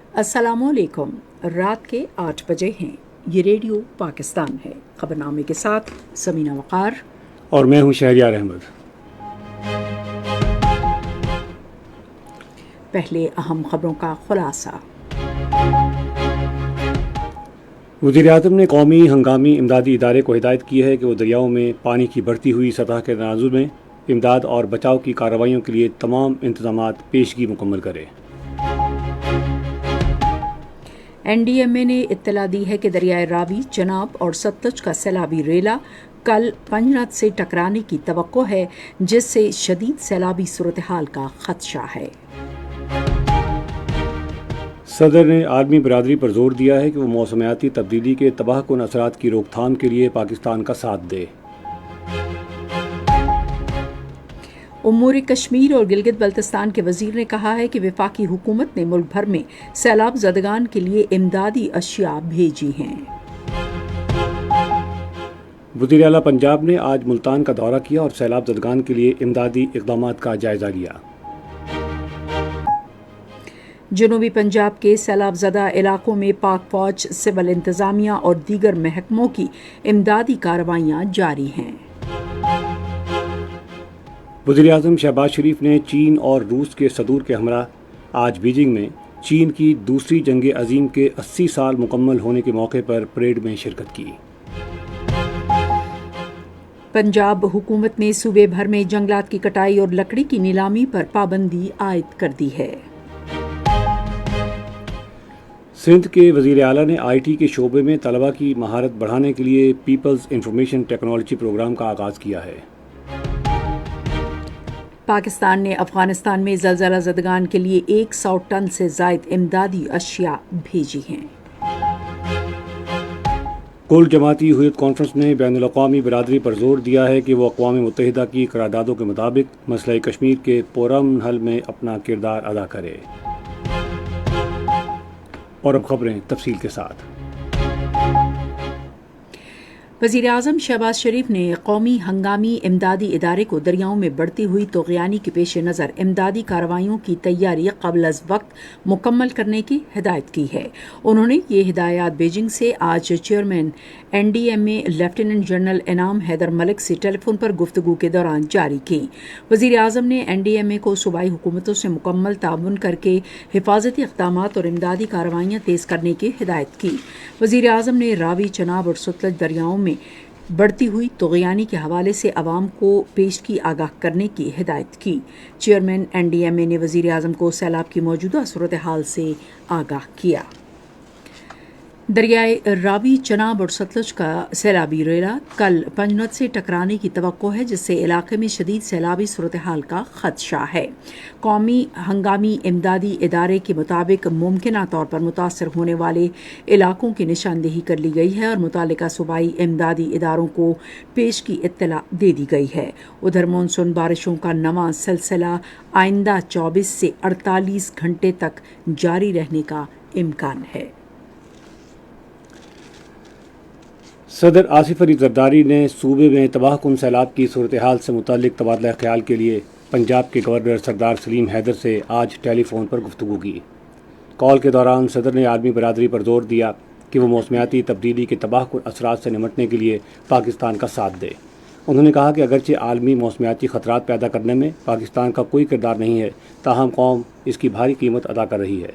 अस्सलाम वालेकुम। रात के 8 बजे हैं। ये रेडियो पाकिस्तान है। खबरनामे के साथ समीना वक़ार और मैं हूं शहरियार अहमद। पहले अहम खबरों का खुलासा। वज़ीर-ए-आज़म ने कौमी हंगामी इमदादी इदारे को हिदायत की है कि वो दरियाओं में पानी की बढ़ती हुई सतह के तनाज़ुर में इमदाद और बचाव की कार्रवाइयों के लिए तमाम इंतज़ामात पेशगी मुकम्मल करे। NDMA ने इत्तला दी है कि दरियाए रावी, चनाब और सतलुज का सैलाबी रेला कल पंजनद से टकराने की तवक्को है, जिससे शदीद सैलाबी सूरत हाल का खदशा है। सदर ने आलमी बरादरी पर जोर दिया है कि वो मौसमियाती तब्दीली के तबाहकुन असरात की रोकथाम के लिए पाकिस्तान का साथ दे। उमूर कश्मीर और गिलगित बल्तिस्तान के वजीर ने कहा है कि वफाकी हुकूमत ने मुल्क भर में सैलाब ज़दगान के लिए इमदादी अशिया भेजी हैं। वज़ीर आला पंजाब ने आज मुल्तान का दौरा किया और सैलाब ज़दगान के लिए इमदादी इक़दामात का जायज़ा लिया। जनूबी पंजाब के सैलाब ज़दा इलाकों में पाक फौज, सिविल इंतज़ामिया और दीगर महकमों की इमदादी कार्रवाइयाँ जारी हैं। वज़ीर-ए-आज़म शहबाज शरीफ ने चीन और रूस के सदूर के हमरा आज बीजिंग में चीन की दूसरी जंग अज़ीम के 80 साल मुकम्मल होने के मौके पर परेड में शिरकत की। पंजाब हुकूमत ने सूबे भर में जंगलात की कटाई और लकड़ी की नीलामी पर पाबंदी आयद कर दी है। सिंध के वज़ीर आला ने IT के शोबे में तलबा की महारत बढ़ाने के लिए पीपल्स इंफॉर्मेशन टेक्नोलॉजी प्रोग्राम का आगाज़ किया है। पाकिस्तान ने अफगानिस्तान में ज़लज़ला ज़दगान के लिए 100 टन से ज़ायद इमदादी अशिया भेजी हैं। कुल जमाती हुर्रियत कॉन्फ्रेंस ने बैनुल अक़वामी बरादरी पर जोर दिया है कि वो अक़वाम मुत्तहिदा की करारदादों के मुताबिक मसला कश्मीर के पुरअमन हल में अपना किरदार अदा करे। और अब खबरें तफसील के साथ। वज़ीर आज़म शहबाज शरीफ ने कौमी हंगामी इमदादी इदारे को दरियाओं में बढ़ती हुई तोग़यानी के पेश नज़र इमदादी कार्रवाइयों की तैयारी क़ब्ल अज़ वक्त मुकम्मल करने की हिदायत की है। उन्होंने ये हिदायत बीजिंग से आज चेयरमैन NDMA लेफ्टिनेंट जनरल इनाम हैदर मलिक से टेलीफोन पर गुफ्तगू के दौरान जारी की। वज़ीर आज़म ने NDMA को सूबाई हुकूमतों से मुकम्मल ताउन करके हिफाजती इक़दामात और इमदादी कार्रवाइयाँ तेज़ करने की हिदायत की। वज़ीर आज़म ने रावी, चनाब और सतलज दरियाओं में बढ़ती हुई तोग़यानी के हवाले से अवाम को पेशगी आगाह करने की हिदायत की। चेयरमैन NDMA ने वज़ीर आज़म को सैलाब की मौजूदा सूरत हाल से आगाह किया। दरियाए रावी, चनाब और सतलुज का सैलाबी रेला कल पंजनद से टकराने की तवक्को है, जिससे इलाके में शदीद सैलाबी सूरत हाल का खदशा है। कौमी हंगामी इमदादी इदारे के मुताबिक मुमकिना तौर पर मुतासर होने वाले इलाकों की निशानदेही कर ली गई है और मुतालिका सूबाई इमदादी इदारों को पेश की इत्तला दे दी गई है। उधर मानसून बारिशों का नवा सिलसिला आइंदा 24 से 48 घंटे तक जारी रहने का इम्कान है। सदर आसिफ अली जरदारी ने सूबे में तबाहकुन सैलाब की सूरत हाल से मुतालिक तबादला ख्याल के लिए पंजाब के गवर्नर सरदार सलीम हैदर से आज टेलीफोन पर गुफ्तगू की। कॉल के दौरान सदर ने आलमी बरादरी पर जोर दिया कि वो मौसमियाती तब्दीली के तबाहकुन असरात से निमटने के लिए पाकिस्तान का साथ दे। उन्होंने कहा कि अगरचे आलमी मौसमियाती ख़तरात पैदा करने में पाकिस्तान का कोई किरदार नहीं है, ताहम कौम इसकी भारी कीमत अदा कर रही है।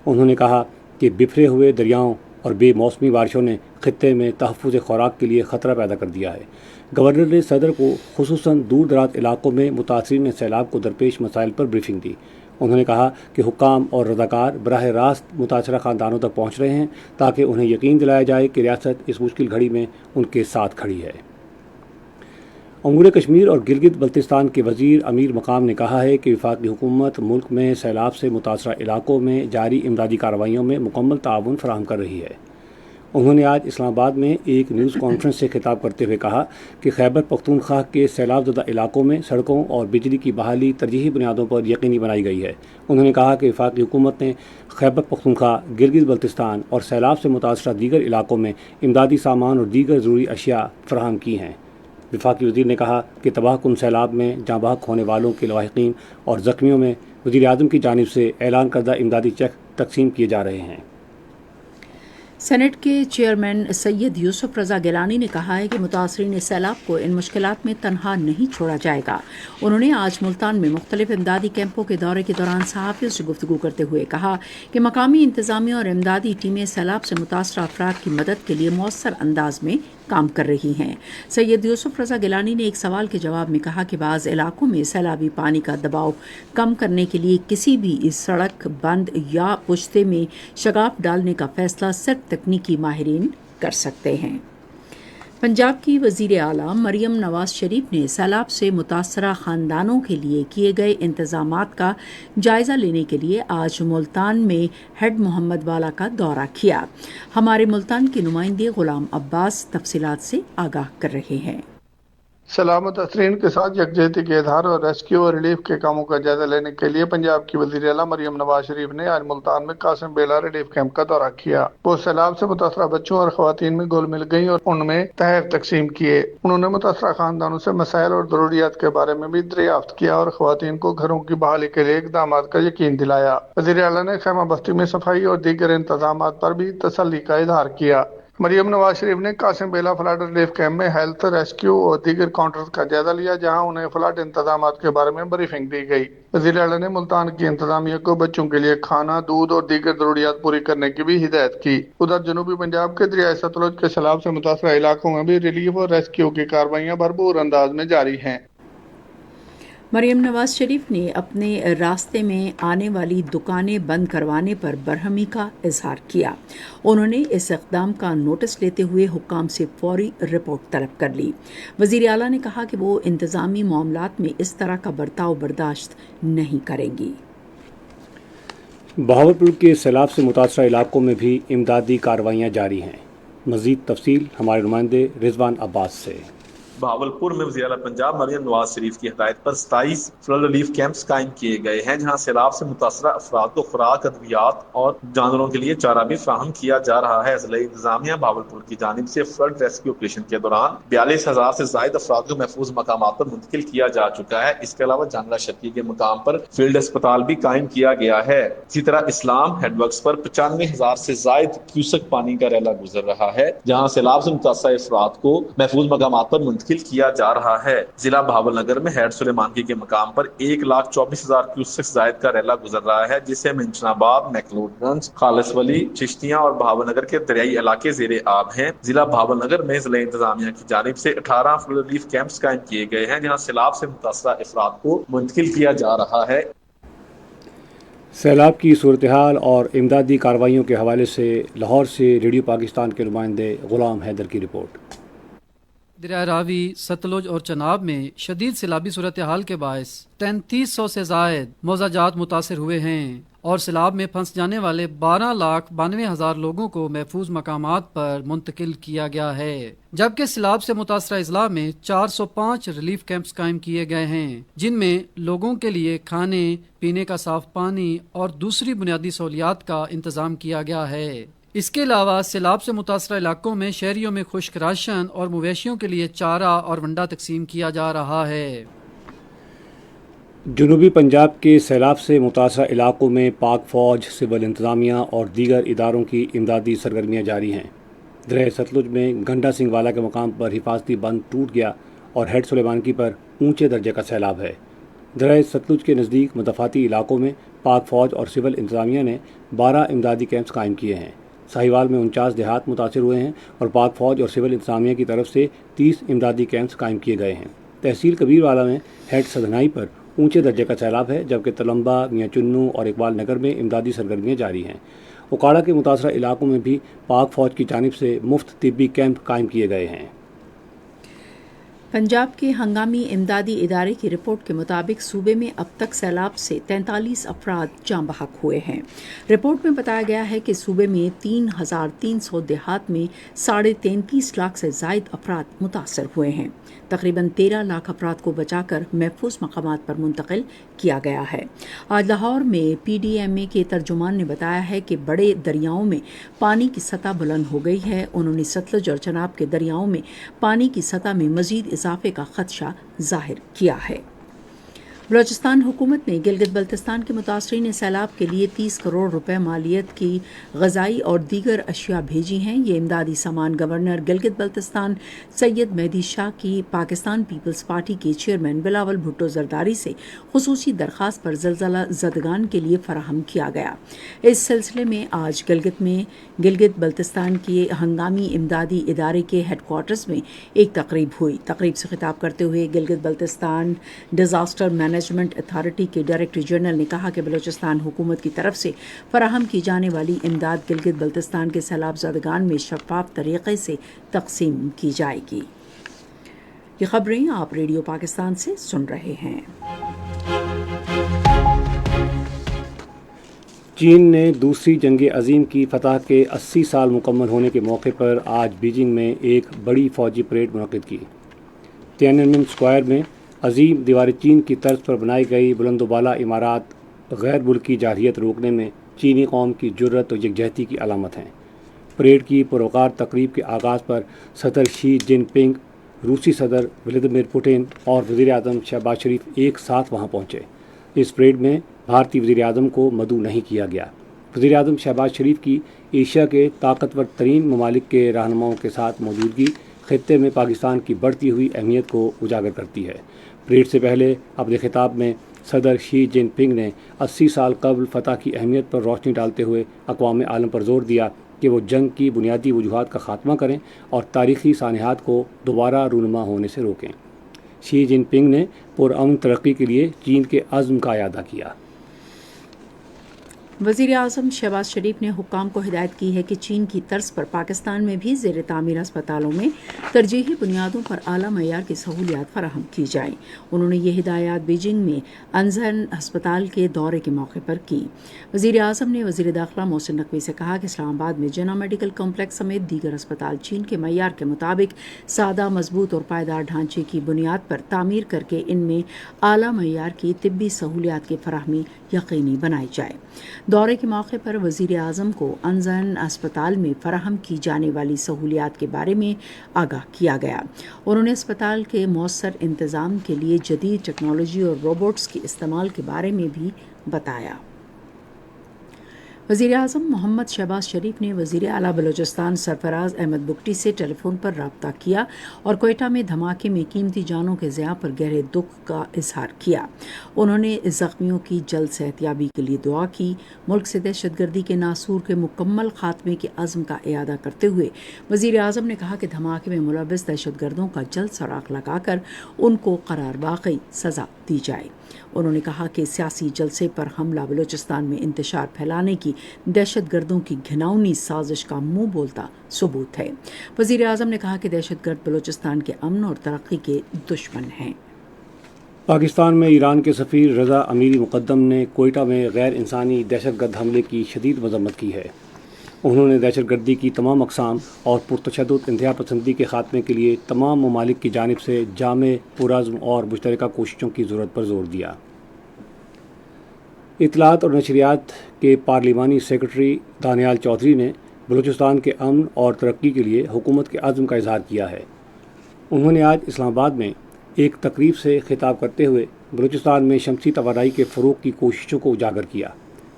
उन्होंने कहा कि बिखरे हुए दरियाओं और बेमौसमी बारिशों ने खित्ते में तहफ़्फ़ुज़ ख़ुराक के लिए ख़तरा पैदा कर दिया है। गवर्नर ने सदर को खुसूसन दूर दराज इलाकों में मुतासरीन सैलाब को दरपेश मसाइल पर ब्रीफिंग दी। उन्होंने कहा कि हुक्काम और रज़ाकार बराह रास्त मुतासरा ख़ानदानों तक पहुँच रहे हैं ताकि उन्हें यकीन दिलाया जाए कि रियासत इस मुश्किल घड़ी में उनके साथ खड़ी है। उमूर कश्मीर और गिलगित बल्तिस्तान के वज़ीर अमीर मकाम ने कहा है कि वफाकी हुकूमत मुल्क में सैलाब से मुतासरा इलाकों में जारी इमदादी कार्रवाइयों में मुकम्मल ताउन फराहम कर रही है। उन्होंने आज इस्लामाबाद में एक न्यूज़ कॉन्फ्रेंस से खिताब करते हुए कहा कि खैबर पख्तूनख्वा के सैलाब ज़दा इलाकों में सड़कों और बिजली की बहाली तरजीही बुनियादों पर यकीनी बनाई गई है। उन्होंने कहा कि वफाकी हुकूमत ने खैबर पख्तूनख्वा, गिलगित बल्तिस्तान और सैलाब से मुतासरा दीगर इलाकों में इमदादी सामान और दीगर ज़रूरी अशिया फराहम की हैं। वफाकी वज़ीर ने कहा कि तबाहकुन सैलाब में जाँ बहक होने वालों के लवाहिकीन और ज़ख्मियों में वज़ीर आज़म की जानिब से ऐलान करदा इमदादी चेक तकसीम किए जा रहे हैं। सेनेट के चेयरमैन सैयद यूसुफ रज़ा गिलानी ने कहा है कि मुतासरीन सैलाब को इन मुश्किलात में तनहा नहीं छोड़ा जाएगा। उन्होंने आज मुल्तान में मुख्तलिफ इमदादी कैंपों के दौरे के दौरान सहाफ़ियों से गुफ्तगू करते हुए कहा कि मकामी इंतज़ामिया और इमदादी टीमें सैलाब से मुतासरा अफराद की मदद के लिए मौसर अंदाज में काम कर रही हैं। सैयद यूसुफ रज़ा गिलानी ने एक सवाल के जवाब में कहा कि बाज़ इलाकों में सैलाबी पानी का दबाव कम करने के लिए किसी भी सड़क बंद या पुश्ते में शगाफ डालने का फैसला सिर्फ तकनीकी माहिरीन कर सकते हैं। पंजाब की वज़ीर आला मरियम नवाज शरीफ ने सैलाब से मुतासरा ख़ानदानों के लिए किए गए इंतज़ामात का जायज़ा लेने के लिए आज मुल्तान में हेड मोहम्मद वाला का दौरा किया। हमारे मुल्तान के नुमाइंदे ग़ुलाम अब्बास तफसीलात से आगाह कर रहे हैं। सैलाब मुतासरीन के साथ यकजहती के इजहार और रेस्क्यू और रिलीफ के कामों का जायजा लेने के लिए पंजाब की वज़ीर आला मरियम नवाज शरीफ ने आज मुल्तान में कासिम बेला रिलीफ कैंप का दौरा किया। वो सैलाब से मुतासरा बच्चों और खवातीन में घुल मिल गई और उनमें तहफ़ तकसीम किए। उन्होंने मुतासरा खानदानों से मसाइल और ज़रूरियात के बारे में भी दरियाफ्त किया और खवातीन को घरों की बहाली के लिए इक़दामात का यकीन दिलाया। वज़ीर आला ने खैमा बस्ती में सफाई और दीगर इंतजामात पर भी तसल्ली का इजहार किया। मरियम नवाज शरीफ ने कासिम बेला फ्लड रिलीफ कैंप में हेल्थ, रेस्क्यू और दीगर काउंटर्स का जायजा लिया, जहां उन्हें फ्लड इंतजामात के बारे में ब्रीफिंग दी गई। वज़ीर आला ने मुल्तान की इंतजामिया को बच्चों के लिए खाना, दूध और दीगर जरूरियात पूरी करने की भी हिदायत की। उधर जनूबी पंजाब के दरियाए सतलुज के सैलाब से मुतासरा इलाकों में भी रिलीफ और रेस्क्यू की कार्रवाइयाँ भरपूर अंदाज में जारी हैं। मरियम नवाज शरीफ ने अपने रास्ते में आने वाली दुकानें बंद करवाने पर बरहमी का इजहार किया। उन्होंने इस इक़दाम का नोटिस लेते हुए हुक्काम से फौरी रिपोर्ट तलब कर ली। वज़ीर आला ने कहा कि वो इंतज़ामी मामलात में इस तरह का बर्ताव बर्दाश्त नहीं करेंगी। बहावलपुर के सैलाब से मुतासरा इलाकों में भी इमदादी कार्रवाइयाँ जारी हैं। मज़ीद तफसील हमारे नुमाइंदे रिजवान अब्बास से। बहावलपुर में वज़ीर आला पंजाब मरियम नवाज शरीफ की हिदायत पर 27 फ्लड रिलीफ कैंप्स कायम किए गए हैं, जहां सैलाब से मुतासरा अफराद को खुराक, अद्वियात और जानवरों के लिए चारा भी फराहम किया जा रहा है। ज़िला इंतजामिया बहावलपुर की जानिब से फ्लड रेस्क्यू ऑपरेशन के दौरान 42,000 से ज्यादा अफराद को महफूज मकामात पर मुंतकिल किया जा चुका है। इसके अलावा जानला शक्की के मकाम पर फील्ड अस्पताल भी कायम किया गया है। इसी तरह इस्लाम हेडवर्क्स पर 95,000 से ज्यादा क्यूसेक पानी का रैला गुजर रहा है, जहाँ सैलाब से मुतासरा अफराद को महफूज मकामात पर मुंतकिल किया जा रहा है। जिला भावलनगर में हैड सुलेमानकी के मकाम पर 1,24,000 क्यूसेक जायद का रैला गुजर रहा है, जिससे मिंचनाबाद, मैकलोडगंज, खालिसवली, चिश्तियां और भावलनगर के दरियाई इलाके ज़ेरे आब हैं। जिला भावलनगर में जिला इंतजामिया की जानिब से 18 फ्लड रिलीफ कैंप्स कायम किए गए हैं, जहां सैलाब से मुतासरा अफराद को मुंतकिल किया जा रहा है। सैलाब की सूरत हाल और इमदादी कार्रवाइयों के हवाले से लाहौर से रेडियो पाकिस्तान के नुमाइंदे गुलाम हैदर की रिपोर्ट। दरिया रावी, सतलुज और चनाब में शदीद सैलाबी सूरत हाल के बायस 3300 से जायद मौजाजात मुतासर हुए हैं और सैलाब में फंस जाने वाले 12,92,000 लोगों को महफूज मकामात पर मुंतकिल किया गया है, जबकि सैलाब से मुतासरा अजला में 405 रिलीफ कैंप्स कायम किए गए हैं, जिनमें लोगों के लिए खाने, पीने का साफ पानी और दूसरी बुनियादी सहूलियात का इंतजाम किया गया है। इसके अलावा सैलाब से मुतासरा इलाकों में शहरियों में खुश्क राशन और मवेशियों के लिए चारा और वंडा तकसीम किया जा रहा है। जनूबी पंजाब के सैलाब से मुतासरा इलाकों में पाक फ़ौज, सिविल इंतज़ामिया और दीगर इदारों की इमदादी सरगर्मियाँ जारी हैं। दरिया सतलुज में गंडा सिंह वाला के मकाम पर हिफाजती बंद टूट गया और हेड सुलेमानकी पर ऊंचे दर्जे का सैलाब है। दरिया सतलुज के नज़दीक मदफ़ाती इलाकों में पाक फ़ौज और सिविल इंतज़ामिया ने 12 इमदादी कैंप्स कायम किए हैं। साहिवाल में 49 देहात मुतासर हुए हैं और पाक फ़ौज और सिविल इंतज़ामिया की तरफ से 30 इमदादी कैंप्स कायम किए गए हैं। तहसील कबीरवाला में हेड सदनाई पर ऊंचे दर्जे का सैलाब है, जबकि तलम्बा, मियाँ चुन्नू और इकबाल नगर में इमदादी सरगर्मियाँ जारी हैं। उकाड़ा के मुतासरा इलाकों में भी पाक फ़ौज की जानिब से मुफ्त तिब्बी कैंप कायम किए गए हैं। पंजाब के हंगामी इमदादी इदारे की रिपोर्ट के मुताबिक सूबे में अब तक सैलाब से 43 अफराद जाँ बहक हुए हैं। रिपोर्ट में बताया गया है कि सूबे में 3,300 देहात में 33.5 लाख से जायद अफराद मुतासर हुए हैं। तकरीबन 13 लाख अफराद को बचाकर महफूज मकामात पर मुंतकिल किया गया है। आज लाहौर में PDMA के तर्जुमान ने बताया है कि बड़े दरियाओं में पानी की सतह बुलंद हो गई है। उन्होंने सतलुज और चनाब के दरियाओं में पानी की सतह में मजीद इजाफे का खदशा जाहिर किया है। بلوچستان حکومت نے گلگت بلتستان کے متاثرین سیلاب کے لیے 30 کروڑ روپے مالیت کی غذائی اور دیگر اشیاء بھیجی ہیں۔ یہ امدادی سامان گورنر گلگت بلتستان سید مہدی شاہ کی پاکستان پیپلز پارٹی کے چیئرمین بلاول بھٹو زرداری سے خصوصی درخواست پر زلزلہ زدگان کے لیے فراہم کیا گیا۔ اس سلسلے میں آج گلگت بلتستان کے ہنگامی امدادی ادارے کے ہیڈ کوارٹرز میں ایک تقریب ہوئی۔ تقریب سے خطاب کرتے ہوئے Gilgit Baltistan disaster management authority کے ڈائریکٹر جنرل نے کہا کہ بلوچستان حکومت کی طرف سے فراہم کی جانے والی امداد گلگت بلتستان کے سیلاب زدگان میں شفاف طریقے سے تقسیم کی جائے گی۔ یہ خبریں آپ ریڈیو پاکستان سے سن رہے ہیں۔ چین نے دوسری جنگ عظیم کی فتح کے 80 سال مکمل ہونے کے موقع پر آج بیجنگ میں ایک بڑی فوجی پریڈ منعقد کی۔ تیاننمن اسکوائر میں عظیم دیوار چین کی طرز پر بنائی گئی بلند و بالا عمارات غیر ملکی جارحیت روکنے میں چینی قوم کی جرت اور یکجہتی کی علامت ہیں۔ پریڈ کی پروقار تقریب کے آغاز پر صدر شی جن پنگ، روسی صدر ولادیمیر پوٹن اور وزیر اعظم شہباز شریف ایک ساتھ وہاں پہنچے۔ اس پریڈ میں بھارتی وزیر اعظم کو مدعو نہیں کیا گیا۔ وزیر اعظم شہباز شریف کی ایشیا کے طاقتور ترین ممالک کے رہنماؤں کے ساتھ موجودگی خطے میں پاکستان کی بڑھتی ہوئی اہمیت کو اجاگر کرتی ہے۔ پریڈ سے پہلے اپنے خطاب میں صدر شی جن پنگ نے 80 سال قبل فتح کی اہمیت پر روشنی ڈالتے ہوئے اقوام عالم پر زور دیا کہ وہ جنگ کی بنیادی وجوہات کا خاتمہ کریں اور تاریخی سانحات کو دوبارہ رونما ہونے سے روکیں۔ شی جن پنگ نے پرامن ترقی کے لیے چین کے عزم کا اعادہ کیا۔ وزیر اعظم شہباز شریف نے حکام کو ہدایت کی ہے کہ چین کی طرز پر پاکستان میں بھی زیر تعمیر اسپتالوں میں ترجیحی بنیادوں پر اعلیٰ معیار کی سہولیات فراہم کی جائیں۔ انہوں نے یہ ہدایات بیجنگ میں انزن ہسپتال کے دورے کے موقع پر کی۔ وزیر اعظم نے وزیر داخلہ محسن نقوی سے کہا کہ اسلام آباد میں جناح میڈیکل کمپلیکس سمیت دیگر اسپتال چین کے معیار کے مطابق سادہ، مضبوط اور پائیدار ڈھانچے کی بنیاد پر تعمیر کر کے ان میں اعلیٰ معیار کی طبی سہولیات کی فراہمی یقینی بنائی جائے۔ دورے کے موقع پر وزیر اعظم کو انزن اسپتال میں فراہم کی جانے والی سہولیات کے بارے میں آگاہ کیا گیا۔ انہوں نے اسپتال کے مؤثر انتظام کے لیے جدید ٹیکنالوجی اور روبوٹس کے استعمال کے بارے میں بھی بتایا۔ وزیر اعظم محمد شہباز شریف نے وزیر اعلیٰ بلوچستان سرفراز احمد بگٹی سے ٹیلی فون پر رابطہ کیا اور کوئٹہ میں دھماکے میں قیمتی جانوں کے ضیاع پر گہرے دکھ کا اظہار کیا۔ انہوں نے زخمیوں کی جلد صحتیابی کے لیے دعا کی۔ ملک سے دہشت گردی کے ناسور کے مکمل خاتمے کے عزم کا اعادہ کرتے ہوئے وزیر اعظم نے کہا کہ دھماکے میں ملوث دہشت گردوں کا جلد سراغ لگا کر ان کو قرار واقعی سزا دی جائے۔ انہوں نے کہا کہ سیاسی جلسے پر حملہ بلوچستان میں انتشار پھیلانے کی دہشت گردوں کی گھناؤنی سازش کا منہ بولتا ثبوت ہے۔ وزیر اعظم نے کہا کہ دہشت گرد بلوچستان کے امن اور ترقی کے دشمن ہیں۔ پاکستان میں ایران کے سفیر رضا امیری مقدم نے کوئٹہ میں غیر انسانی دہشت گرد حملے کی شدید مذمت کی ہے۔ انہوں نے دہشت گردی کی تمام اقسام اور پرتشدد انتہا پسندی کے خاتمے کے لیے تمام ممالک کی جانب سے جامع، پرعزم اور مشترکہ کوششوں کی ضرورت پر زور دیا۔ اطلاعات اور نشریات کے پارلیمانی سیکرٹری دانیال چودھری نے بلوچستان کے امن اور ترقی کے لیے حکومت کے عزم کا اظہار کیا ہے۔ انہوں نے آج اسلام آباد میں ایک تقریب سے خطاب کرتے ہوئے بلوچستان میں شمسی توانائی کے فروغ کی کوششوں کو اجاگر کیا۔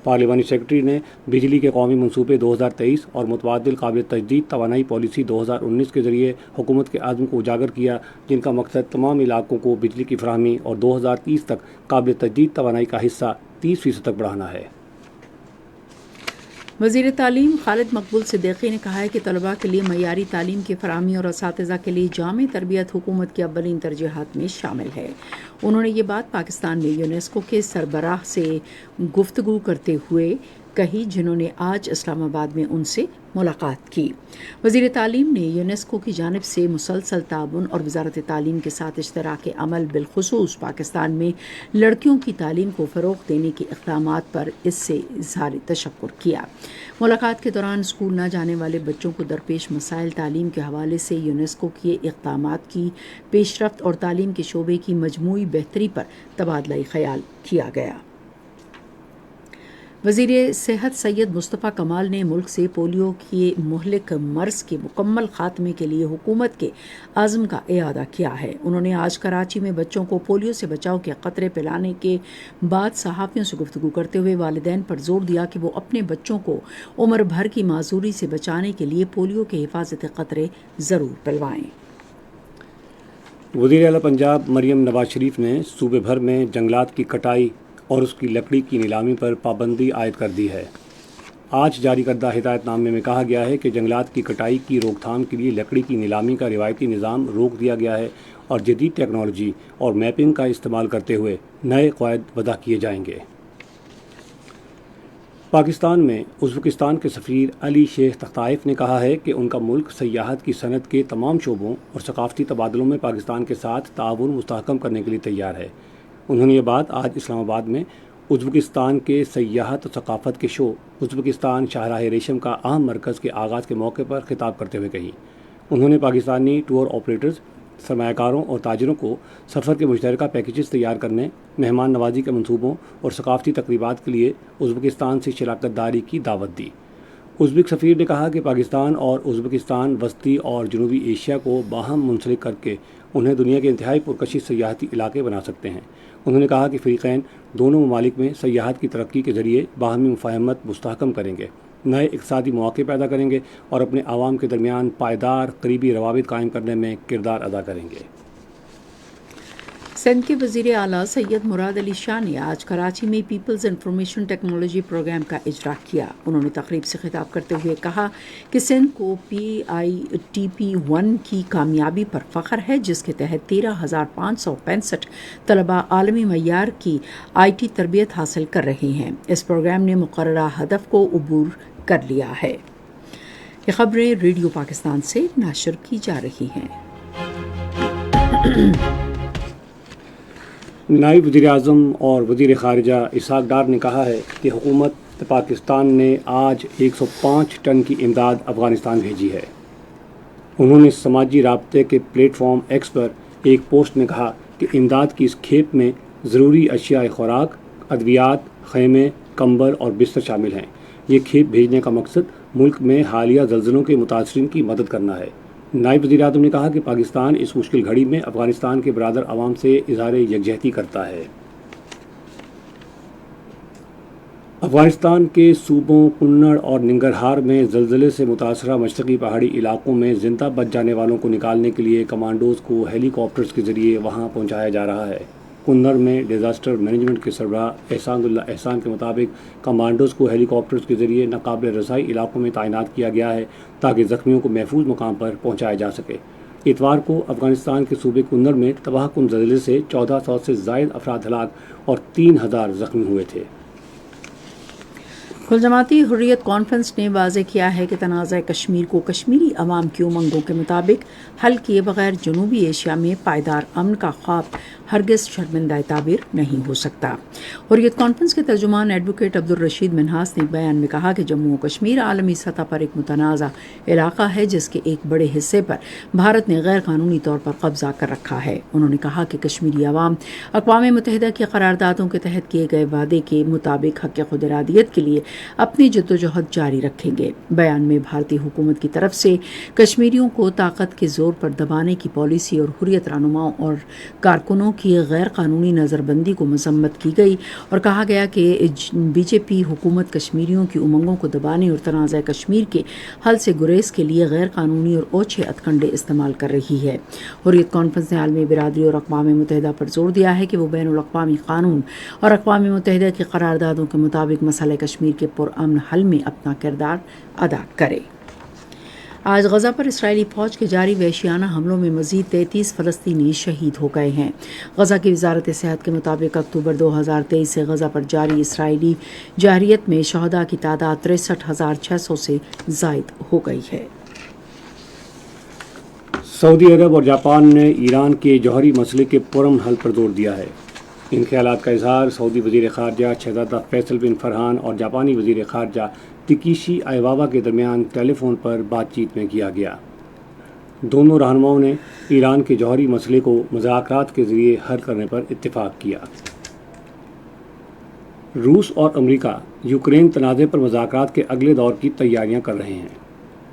پارلیمانی سیکرٹری نے بجلی کے قومی منصوبے 2023 اور متبادل قابل تجدید توانائی پالیسی 2019 کے ذریعے حکومت کے عزم کو اجاگر کیا، جن کا مقصد تمام علاقوں کو بجلی کی فراہمی اور 2030 تک قابل تجدید توانائی کا حصہ 30% تک بڑھانا ہے۔ وزیر تعلیم خالد مقبول صدیقی نے کہا ہے کہ طلباء کے لیے معیاری تعلیم کی فراہمی اور اساتذہ کے لیے جامع تربیت حکومت کی اولین ترجیحات میں شامل ہے۔ انہوں نے یہ بات پاکستان میں یونیسکو کے سربراہ سے گفتگو کرتے ہوئے کہی، جنہوں نے آج اسلام آباد میں ان سے ملاقات کی۔ وزیر تعلیم نے یونیسکو کی جانب سے مسلسل تعاون اور وزارت تعلیم کے ساتھ اشتراک عمل بالخصوص پاکستان میں لڑکیوں کی تعلیم کو فروغ دینے کے اقدامات پر اس سے اظہار تشکر کیا۔ ملاقات کے دوران اسکول نہ جانے والے بچوں کو درپیش مسائل تعلیم کے حوالے سے یونیسکو کے اقدامات کی پیش رفت اور تعلیم کے شعبے کی مجموعی بہتری پر تبادلہ خیال کیا گیا۔ वज़ीर सेहत सैयद मुस्तफ़ा कमाल ने मुल्क से पोलियो के मुहलिक मर्ज़ के मुकम्मल खात्मे के लिए हुकूमत के आज़म का इआदा किया है। उन्होंने आज कराची में बच्चों को पोलियो से बचाव के क़तरे पिलाने के बाद सहाफ़ियों से गुफ्तगू करते हुए वालिदैन पर जोर दिया कि वो अपने बच्चों को उम्र भर की माजूरी से बचाने के लिए पोलियो के हिफाजती क़तरे ज़रूर पिलवाएँ। वज़ीर आला पंजाब मरियम नवाज शरीफ ने सूबे भर में जंगलात की कटाई और उसकी लकड़ी की नीलामी पर पाबंदी आयद कर दी है। आज जारी करदा हिदायतनामे में कहा गया है कि जंगलात की कटाई की रोकथाम के लिए लकड़ी की नीलामी का रिवायती निज़ाम रोक दिया गया है और जदीद टेक्नोलॉजी और मैपिंग का इस्तेमाल करते हुए नए क़वायद वदा किए जाएंगे। पाकिस्तान में उज़्बेकिस्तान के सफ़ीर अली शेख तख्ताइफ ने कहा है कि उनका मुल्क सयाहत की सनत के तमाम शोबों और सकाफ़ती तबादलों में पाकिस्तान के साथ ताउन मुस्तहकम करने के लिए तैयार है। उन्होंने ये बात आज इस्लामाबाद में उज़्बेकिस्तान के सयाहत और सकाफ़त के शो उज़्बेकिस्तान शाहराह रेशम का अहम मरकज़ के आगाज़ के मौके पर खिताब करते हुए कही। उन्होंने पाकिस्तानी टूर ऑपरेटर्स, सरमायाकारों और ताजिरों को सफ़र के मुश्तरका पैकेजेस तैयार करने, मेहमान नवाजी के मंसूबों और सकाफ़ती तकरीबात के लिए उज़्बेकिस्तान से शराकत दारी की दावत दी। उज़्बेक सफ़ीर ने कहा कि पाकिस्तान और उज़्बेकिस्तान वस्ती और जनूबी एशिया को बाहम मुंसलिक करके उन्हें दुनिया के इंतहाई पुरकशिश सयाहती इलाके बना सकते हैं। उन्होंने कहा कि फ़रीक़ैन दोनों ममालिक में सयाहत की तरक्की के ज़रिए बाहमी मुफ़ाहमत मुस्तहकम करेंगे, नए इक़्तिसादी मौक़े पैदा करेंगे और अपने आवाम के दरमियान पायदार करीबी रवाबित कायम करने में किरदार अदा करेंगे। सिंध के वज़ीर आला सैयद मुराद अली शाह ने आज कराची में पीपल्स इंफॉर्मेशन टेक्नोलॉजी प्रोग्राम का इजरा किया। उन्होंने तकरीब से खिताब करते हुए कहा कि सिंध को PITP1 की कामयाबी पर फ़ख्र है, जिसके तहत 13,565 तलबा आलमी मय्यार की IT तरबियत हासिल कर रहे हैं। इस प्रोग्राम ने मुकर्ररा हदफ को अबूर कर लिया है। ये खबरें रेडियो पाकिस्तान से नशर की जा रही हैं। नायब वज़ीर-ए-आज़म और वज़ीर ख़ारिजा इसहाक़ डार ने कहा है कि हुकूमत पाकिस्तान ने आज 105 टन की इमदाद अफ़गानिस्तान भेजी है। उन्होंने समाजी राब्ते के प्लेटफॉर्म एक्स पर एक पोस्ट में कहा कि इमदाद की इस खेप में ज़रूरी अशिया खुराक, अद्वियात, ख़ैमे, कंबल और बिस्तर शामिल हैं। ये खेप भेजने का मकसद मुल्क में हालिया ज़लज़लों के मुतासरीन की मदद करना है। नायब वज़ीर-ए-आज़म ने कहा कि पाकिस्तान इस मुश्किल घड़ी में अफ़गानिस्तान के बरादर अवाम से इज़हार यकजहती करता है। अफ़गानिस्तान के सूबों कुन्नड़ और निंगरहार में ज़लज़ले से मुतासरा मशरक़ी पहाड़ी इलाकों में ज़िंदा बच जाने वालों को निकालने के लिए कमांडोज़ को हेलीकॉप्टर्स के ज़रिए वहाँ पहुँचाया जा रहा है। कुन्नड़ में डिज़ास्टर मैनेजमेंट के सरबराह एहसानुल्लाह एहसान के मुताबिक कमांडोज़ को हेलीकॉप्टर्स के ज़रिए नाकाबिल रसाई इलाकों में तैनात किया गया है ताकि ज़ख्मियों को महफूज मकाम पर पहुँचाया जा सके। इतवार को अफ़गानिस्तान के सूबे कुन्नड़ में तबाहकुन ज़लज़ले से 1400 से ज़ायद अफराद हलाक और 3000 ज़ख्मी हुए थे। कुल जमाती हुर्रियत कॉन्फ्रेंस ने वाज़ेह किया है कि तनाज़ा कश्मीर को कश्मीरी अवाम की उमंगों के मुताबिक हल किए बगैर जनूबी एशिया में पायदार अमन का ख्वाब हरगिज़ शर्मिंदा ताबीर नहीं हो सकता। हुर्रियत कॉन्फ्रेंस के तर्जुमान एडवोकेट अब्दुल रशीद मिन्हास ने बयान में कहा कि जम्मू और कश्मीर आलमी सतह पर एक मुतनाज़ा इलाका है, जिसके एक बड़े हिस्से पर भारत ने गैर कानूनी तौर पर कब्जा कर रखा है। उन्होंने कहा कि कश्मीरी अवाम अक़वाम मुत्तहिदा की करारदादों के तहत किए गए वादे के मुताबिक हक़ खुद इरादियत के लिए अपनी जद्दोजहद जारी रखेंगे। बयान में भारतीय हुकूमत की तरफ से कश्मीरियों को ताकत के जोर पर दबाने की पॉलिसी और हुर्रियत रहनुमाओं और कारकुनों की गैर कानूनी नज़रबंदी को मजम्मत की गई और कहा गया कि बीजेपी हुकूमत कश्मीरियों की उमंगों को दबाने और तनाज़ा कश्मीर के हल से गुरेज के लिए गैर कानूनी और ओछे हथकंडे इस्तेमाल कर रही है। हुर्रियत कॉन्फ्रेंस ने आलमी बिरादरी और अक़वाम मुत्तहिदा पर जोर दिया है कि वो बैनुल अक़वामी कानून और अक़वाम मुत्तहिदा की करारदादों के मुताबिक मसला कश्मीर के पुरअमन हल में अपना किरदार अदा करे। आज गज़ा पर इसराइली फ़ौज के जारी वहशियाना हमलों में मज़ीद 33 फ़लस्तीनी शहीद हो गए हैं। गज़ा की वज़ारत सेहत के मुताबिक अक्टूबर 2023 से गज़ा पर जारी इसराइली जारियत में शहदा की तादाद 63,600 से ज़ायद हो गई है। सऊदी अरब और जापान ने ईरान के जौहरी मसले के पुरअमन हल पर जोर दिया है। इन ख्यालात का इजहार सऊदी वज़ीर ख़ारजा शहज़ादा फैसल बिन फरहान और जापानी वज़ीर ख़ारजा तिकीशी आइवावा के दरमियान टेलीफोन पर बातचीत में किया गया। दोनों रहनुमाओं ने ईरान के जौहरी मसले को मुज़ाकरात के ज़रिए हल करने पर इत्तेफाक किया। روس اور امریکہ یوکرین تنازع پر مذاکرات کے اگلے دور کی تیاریاں کر رہے ہیں۔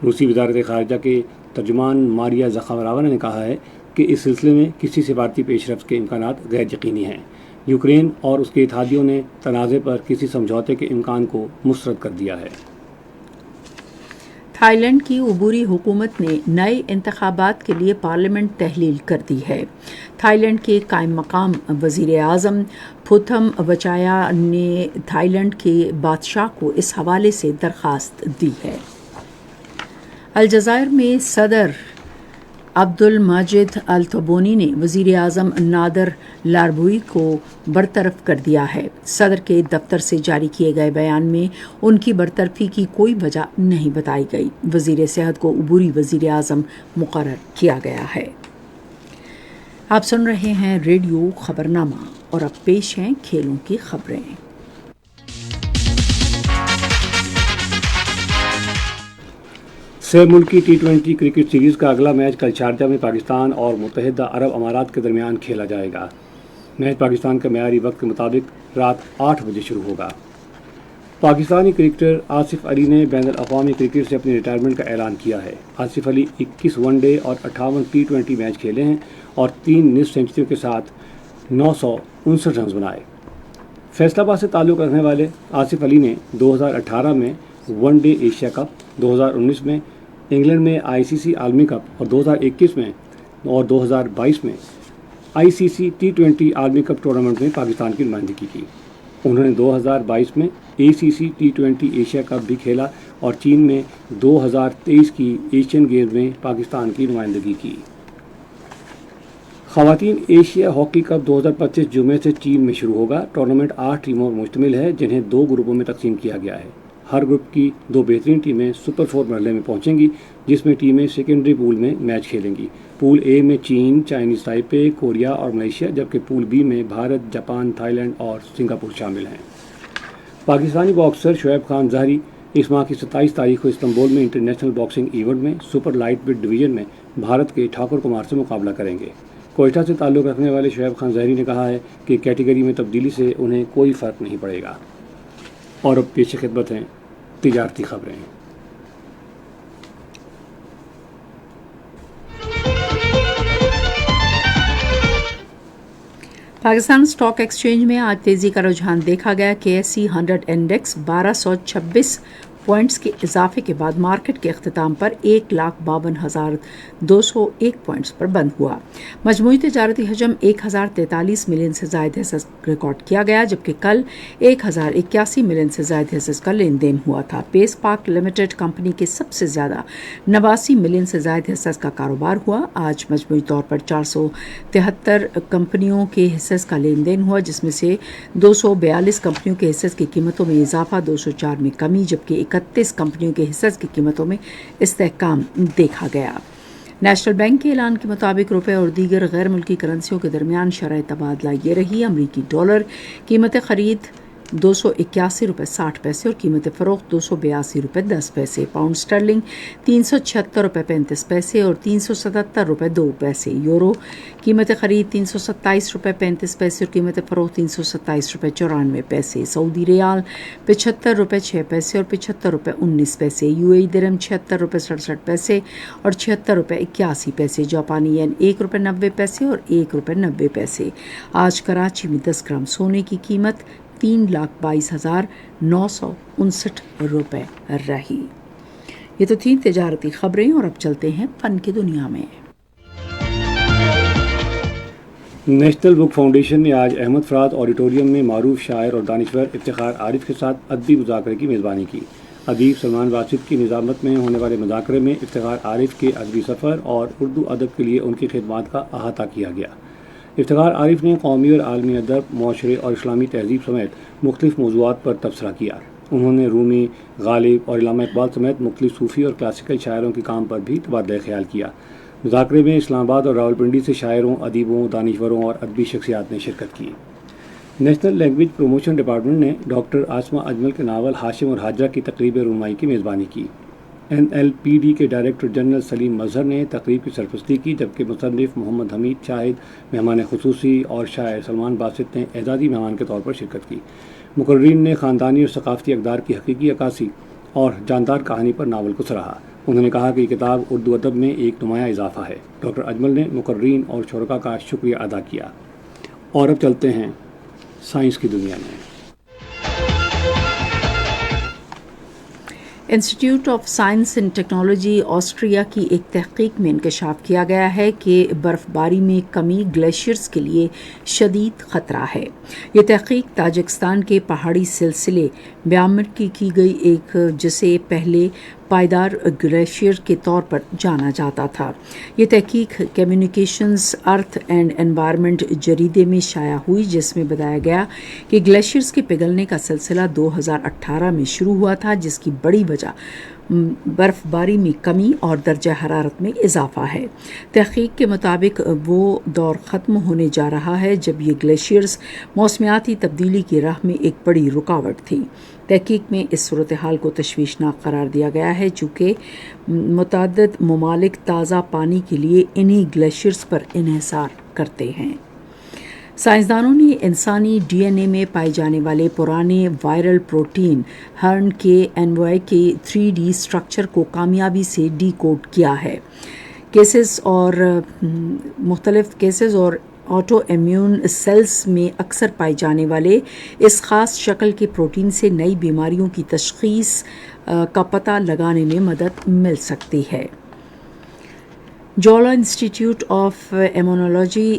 روسی وزارت خارجہ کے ترجمان ماریا زخارووا نے کہا ہے کہ اس سلسلے میں کسی سفارتی پیش رفت کے امکانات غیر یقینی ہیں۔ یوکرین اور اس کے اتحادیوں نے تنازع پر کسی سمجھوتے کے امکان کو مسترد کر دیا ہے۔ تھائی لینڈ کی عبوری حکومت نے نئے انتخابات کے لیے پارلیمنٹ تحلیل کر دی ہے۔ تھائی لینڈ کے قائم مقام وزیر اعظم پھوتھم وچایا نے تھائی لینڈ کے بادشاہ کو اس حوالے سے درخواست دی ہے۔ الجزائر میں صدر عبد المجید التبونی نے وزیر اعظم نادر لاربوئی کو برطرف کر دیا ہے۔ صدر کے دفتر سے جاری کیے گئے بیان میں ان کی برطرفی کی کوئی وجہ نہیں بتائی گئی۔ وزیر صحت کو عبوری وزیر اعظم مقرر کیا گیا ہے۔ آپ سن رہے ہیں ریڈیو خبرنامہ اور اب پیش ہیں کھیلوں کی خبریں۔ سہ ملکی ٹی20 کرکٹ سیریز کا اگلا میچ کل شارجہ میں پاکستان اور متحدہ عرب امارات کے درمیان کھیلا جائے گا۔ میچ پاکستان کے معیاری وقت کے مطابق رات 8 بجے شروع ہوگا۔ پاکستانی کرکٹر آصف علی نے بین الاقوامی کرکٹ سے اپنی ریٹائرمنٹ کا اعلان کیا ہے۔ آصف علی 21 ون ڈے اور 58 ٹی20 میچ کھیلے ہیں اور 3 نصف سینچریوں کے ساتھ 959 رنز بنائے۔ فیصل آباد سے تعلق رکھنے والے آصف علی نے 2018 میں ون ڈے ایشیا کپ، 2019 میں انگلینڈ میں ICC عالمی کپ اور 2021 میں اور 2022 میں ICC T20 عالمی کپ ٹورنامنٹ میں پاکستان کی نمائندگی کی۔ انہوں نے 2022 میں ACC T20 ایشیا کپ بھی کھیلا اور چین میں 2023 کی ایشین گیمز میں پاکستان کی نمائندگی کی۔ خواتین ایشیا ہاکی کپ 2025 جمعے سے چین میں شروع ہوگا۔ ٹورنامنٹ 8 ٹیموں پر مشتمل ہے جنہیں 2 گروپوں میں تقسیم کیا گیا ہے۔ ہر گروپ کی 2 بہترین ٹیمیں سپر 4 مرحلے میں پہنچیں گی، جس میں ٹیمیں سیکنڈری پول میں میچ کھیلیں گی۔ پول اے میں چین، چائنیز تائپے، کوریا اور ملیشیا، جبکہ پول بی میں بھارت، جاپان، تھائی لینڈ اور سنگاپور شامل ہیں۔ پاکستانی باکسر شعیب خان زہری اس ماہ کی 27 تاریخ کو استنبول میں انٹرنیشنل باکسنگ ایونٹ میں سپر لائٹ ویٹ ڈویژن میں بھارت کے ٹھاکر کمار سے مقابلہ کریں گے۔ کوئٹہ سے تعلق رکھنے والے شعیب خان زہری نے کہا ہے کہ کیٹیگری میں تبدیلی سے انہیں کوئی فرق نہیں پڑے گا۔ اور اب پیش خدمت ہیں تجارتی خبریں۔ پاکستان اسٹاک ایکسچینج میں آج تیزی کا رجحان دیکھا گیا کہ SE 100 انڈیکس 1226 پوائنٹس کے اضافے کے بعد مارکیٹ کے اختتام پر 1,52,201 پوائنٹس پر بند ہوا۔ مجموعی تجارتی حجم 1,043 ملین سے زائد حصص ریکارڈ کیا گیا، جبکہ کل 1,081 ملین سے زائد حصص کا لین دین ہوا تھا۔ پیس پاک لمیٹڈ کمپنی کے سب سے زیادہ 89 ملین سے زائد حصص کا کاروبار ہوا۔ آج مجموعی طور پر 473 کمپنیوں کے حصص کا لین دین ہوا، جس میں سے 242 کمپنیوں کے حصص کی قیمتوں میں اضافہ، 204 میں کمی، جبکہ 31 کمپنیوں کے حصص کی قیمتوں میں استحکام دیکھا گیا۔ نیشنل بینک کے اعلان کے مطابق روپے اور دیگر غیر ملکی کرنسیوں کے درمیان شرح تبادلہ یہ رہی: امریکی ڈالر قیمت خرید $281.60 اور قیمت فروخت $282.10، پاؤنڈ اسٹرلنگ $376.35 اور $377.02، یورو قیمت خرید $327.35 اور قیمت فروخت $327.94، سعودی ریال $75.06 اور $75.19، UAE درہم $76.67 اور $76.81، جاپانی ین $1.90 اور $1.90۔ آج کراچی میں 10 گرام سونے کی قیمت 3,22,959 رہی۔ یہ تو تھیں تجارتی خبریں، اور اب چلتے ہیں فن کی دنیا میں۔ نیشنل بک فاؤنڈیشن نے آج احمد فراد آڈیٹوریم میں معروف شاعر اور دانشور افتخار عارف کے ساتھ ادبی مذاکرے کی میزبانی کی۔ ادیب سلمان راشد کی نظامت میں ہونے والے مذاکرے میں افتخار عارف کے ادبی سفر اور اردو ادب کے لیے ان کی خدمات کا احاطہ کیا گیا۔ افتخار عارف نے قومی اور عالمی ادب، معاشرے اور اسلامی تہذیب سمیت مختلف موضوعات پر تبصرہ کیا۔ انہوں نے رومی، غالب اور علامہ اقبال سمیت مختلف صوفی اور کلاسیکل شاعروں کے کام پر بھی تبادلہ خیال کیا۔ مذاکرے میں اسلام آباد اور راولپنڈی سے شاعروں، ادیبوں، دانشوروں اور ادبی شخصیات نے شرکت کی۔ نیشنل لینگویج پروموشن ڈپارٹمنٹ نے ڈاکٹر عاصمہ اجمل کے ناول ہاشم اور حاجرہ کی تقریب رونمائی کی میزبانی کی۔ NLPD کے ڈائریکٹر جنرل سلیم مظہر نے تقریب کی سرپرستی کی، جبکہ مصنف محمد حمید شاہد مہمان خصوصی اور شاعر سلمان باسط نے اعزازی مہمان کے طور پر شرکت کی۔ مقررین نے خاندانی اور ثقافتی اقدار کی حقیقی عکاسی اور جاندار کہانی پر ناول کو سراہا۔ انہوں نے کہا کہ یہ کتاب اردو ادب میں ایک نمایاں اضافہ ہے۔ ڈاکٹر اجمل نے مقررین اور شرکاء کا شکریہ ادا کیا۔ اور اب چلتے ہیں سائنس کی دنیا میں۔ Institute of science and technology Austria کی ایک تحقیق میں انکشاف کیا گیا ہے کہ برف باری میں کمی گلیشیئرز کے لیے شدید خطرہ ہے۔ یہ تحقیق تاجکستان کے پہاڑی سلسلے بیامر کی گئی ایک جسے پہلے پائیدار گلیشیئر کے طور پر جانا جاتا تھا۔ یہ تحقیق کمیونیکیشنز ارتھ اینڈ انوائرمنٹ جریدے میں شائع ہوئی، جس میں بتایا گیا کہ گلیشیئرز کے پگھلنے کا سلسلہ 2018 میں شروع ہوا تھا، جس کی بڑی وجہ برف باری میں کمی اور درجہ حرارت میں اضافہ ہے۔ تحقیق کے مطابق وہ دور ختم ہونے جا رہا ہے جب یہ گلیشیئرز موسمیاتی تبدیلی کی راہ میں ایک بڑی رکاوٹ تھی۔ تحقیق میں اس صورتحال کو تشویشناک قرار دیا گیا ہے چونکہ متعدد ممالک تازہ پانی کے لیے انہی گلیشیئرز پر انحصار کرتے ہیں۔ سائنسدانوں نے انسانی ڈی این اے میں پائے جانے والے پرانے وائرل پروٹین ہرن کے انوائے کے 3D اسٹرکچر کو کامیابی سے ڈی کوڈ کیا ہے۔ مختلف کیسز اور آٹو امیون سیلز میں اکثر پائے جانے والے اس خاص شکل کے پروٹین سے نئی بیماریوں کی تشخیص کا پتہ لگانے میں مدد مل سکتی ہے۔ جولا انسٹیٹیوٹ آف ایمونالوجی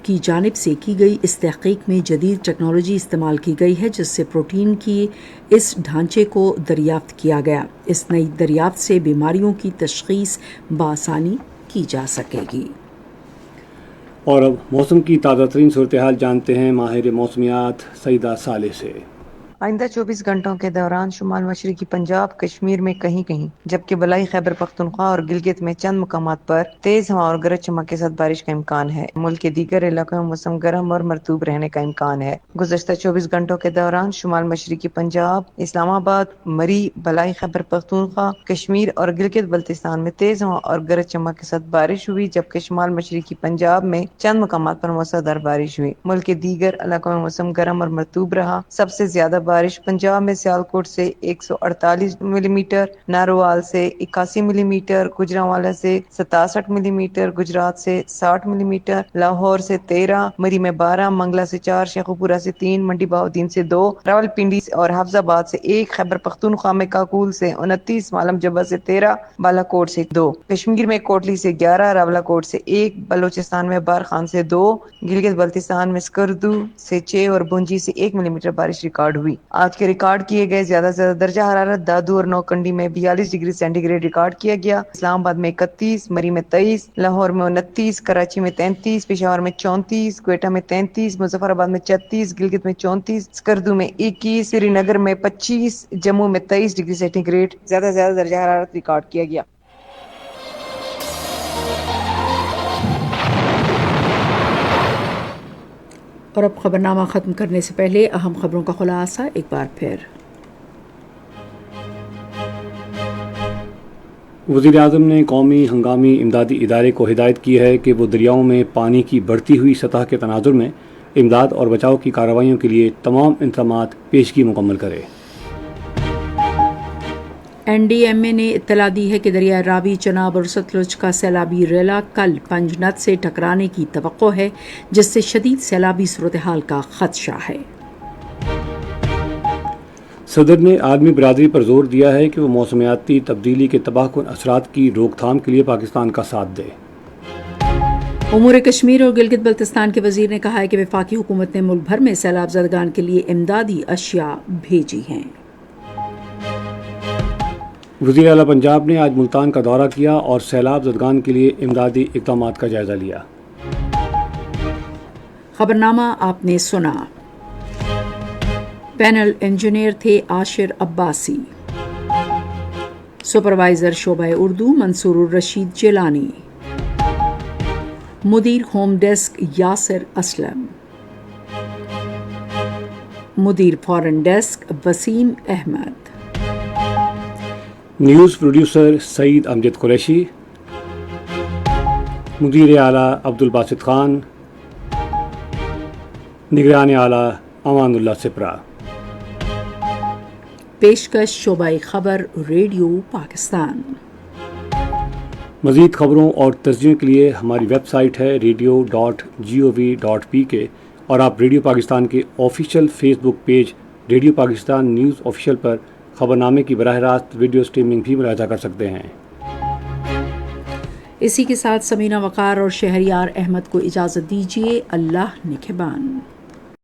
کی جانب سے کی گئی اس تحقیق میں جدید ٹیکنالوجی استعمال کی گئی ہے جس سے پروٹین کی اس ڈھانچے کو دریافت کیا گیا۔ اس نئی دریافت سے بیماریوں کی تشخیص بآسانی کی جا سکے گی۔ اور اب موسم کی تازہ ترین صورتحال جانتے ہیں ماہر موسمیات سعیدہ صالح سے۔ آئندہ 24 گھنٹوں کے دوران شمال مشرقی پنجاب، کشمیر میں کہیں کہیں جبکہ بلائی خیبر پختونخوا اور گلگت میں چند مقامات پر تیز ہوا اور گرج چمک کے ساتھ بارش کا امکان ہے۔ ملک کے دیگر علاقوں میں موسم گرم اور مرطوب رہنے کا امکان ہے۔ گزشتہ 24 گھنٹوں کے دوران شمال مشرقی پنجاب، اسلام آباد، مری، بلائی خیبر پختونخوا، کشمیر اور گلگت بلتستان میں تیز ہوا اور گرج چمک کے ساتھ بارش ہوئی، جبکہ شمال مشرقی پنجاب میں چند مقامات پر موسلادھار بارش ہوئی۔ ملک کے دیگر علاقوں میں موسم گرم اور مرطوب رہا۔ سب سے زیادہ بارش پنجاب میں سیالکوٹ سے 148 ملی میٹر، ناروال سے 81 ملی میٹر، گوجرانوالا سے 67 ملی میٹر، گجرات سے 60 ملی میٹر، لاہور سے 13، مری میں 12، منگلا سے 4، شیخوپورہ سے 3، منڈی بہاؤدین سے 2، راولپنڈی اور حفظ آباد سے 1، خیبر پختونخوا میں کاکول سے 29، معلم جبہ سے 13، بالا کوٹ سے 2، کشمیر میں کوٹلی سے 11، راولا کوٹ سے 1، بلوچستان میں بارخان سے 2، گلگت بلتستان میں سکردو سے 6 اور بونجی سے 1 ملی میٹر بارش ریکارڈ ہوئی۔ آج کے ریکارڈ کیے گئے زیادہ سے زیادہ درجہ حرارت دادو اور نوکنڈی میں 42 ڈگری سینٹی گریڈ ریکارڈ کیا گیا، اسلام آباد میں 31، مری میں 23، لاہور میں 29، کراچی میں 33، پشاور میں 34، کوئٹہ میں 33، مظفر آباد میں 36، گلگت میں 34، سکردو میں 21، سری نگر میں 25، جموں میں 23 ڈگری سینٹی گریڈ زیادہ سے زیادہ درجہ حرارت ریکارڈ کیا گیا۔ اور اب خبرنامہ ختم کرنے سے پہلے اہم خبروں کا خلاصہ ایک بار پھر۔ وزیر اعظم نے قومی ہنگامی امدادی ادارے کو ہدایت کی ہے کہ وہ دریاؤں میں پانی کی بڑھتی ہوئی سطح کے تناظر میں امداد اور بچاؤ کی کارروائیوں کے لیے تمام انتظامات پیشگی مکمل کرے۔ این ڈی ایم اے نے اطلاع دی ہے کہ دریائے راوی، چناب اور ستلج کا سیلابی ریلا کل پنجنت سے ٹکرانے کی توقع ہے، جس سے شدید سیلابی صورتحال کا خدشہ ہے۔ صدر نے عالمی برادری پر زور دیا ہے کہ وہ موسمیاتی تبدیلی کے تباہ کن اثرات کی روک تھام کے لیے پاکستان کا ساتھ دے۔ امور کشمیر اور گلگت بلتستان کے وزیر نے کہا ہے کہ وفاقی حکومت نے ملک بھر میں سیلاب زدگان کے لیے امدادی اشیاء بھیجی ہیں۔ وزیر اعلیٰ پنجاب نے آج ملتان کا دورہ کیا اور سیلاب زدگان کے لیے امدادی اقدامات کا جائزہ لیا۔ خبرنامہ آپ نے سنا۔ پینل انجینئر تھے عاشر عباسی، سپروائزر شعبہ اردو منصور الرشید جیلانی، مدیر ہوم ڈیسک یاسر اسلم، مدیر foreign desk Waseem Ahmed, news producer Saeed Amjad Qureshi, مدیر اعلیٰ عبد الباسط خان، نگران اعلیٰ امان اللہ سپرا۔ पेशकश शोबाई खबर रेडियो पाकिस्तान। मज़ीद ख़बरों और तस्ज़ियों के लिए हमारी वेबसाइट है radio.gov.pk और आप रेडियो पाकिस्तान के official Facebook page radio Pakistan news official पर ख़बरनामे की बराह रास्त वीडियो स्ट्रीमिंग भी मुलाहिजा कर सकते हैं। इसी के साथ समीना वक़ार और शहरियार अहमद को इजाज़त दीजिए। अल्लाह निगहबान।